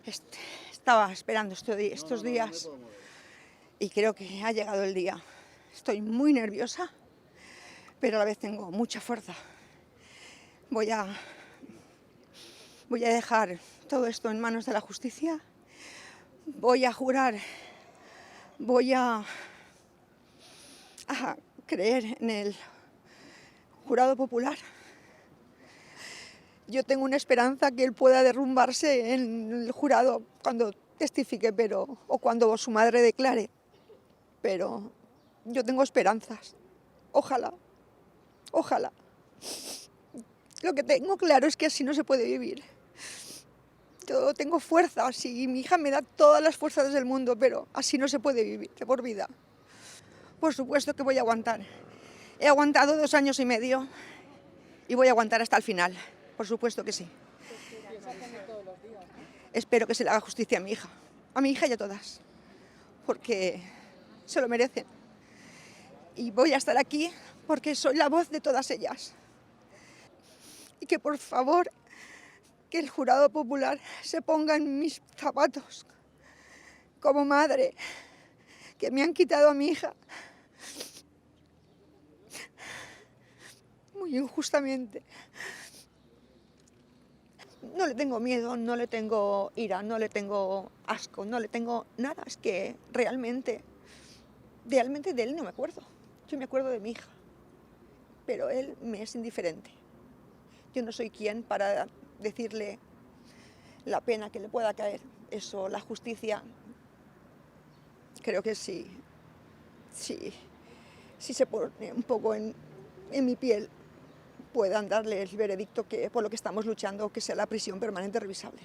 Est- Estaba esperando estos días y creo que ha llegado el día. Estoy muy nerviosa, pero a la vez tengo mucha fuerza. Voy a dejar todo esto en manos de la justicia. Voy a jurar, voy a creer en el jurado popular. Yo tengo una esperanza que él pueda derrumbarse en el jurado cuando testifique, o cuando su madre declare. Pero yo tengo esperanzas. Ojalá, ojalá. Lo que tengo claro es que así no se puede vivir. Yo tengo fuerzas y mi hija me da todas las fuerzas del mundo, pero así no se puede vivir de por vida. Por supuesto que voy a aguantar. He aguantado 2 años y medio y voy a aguantar hasta el final. Por supuesto que sí. Espero que se le haga justicia a mi hija y a todas, porque se lo merecen. Y voy a estar aquí porque soy la voz de todas ellas. Y que por favor, que el jurado popular se ponga en mis zapatos como madre, que me han quitado a mi hija muy injustamente. No le tengo miedo, no le tengo ira, no le tengo asco, no le tengo nada. Es que realmente de él no me acuerdo. Yo me acuerdo de mi hija, pero él me es indiferente. Yo no soy quien para decirle la pena que le pueda caer. Eso, la justicia, creo que sí se pone un poco en mi piel, puedan darle el veredicto que por lo que estamos luchando, que sea la prisión permanente revisable.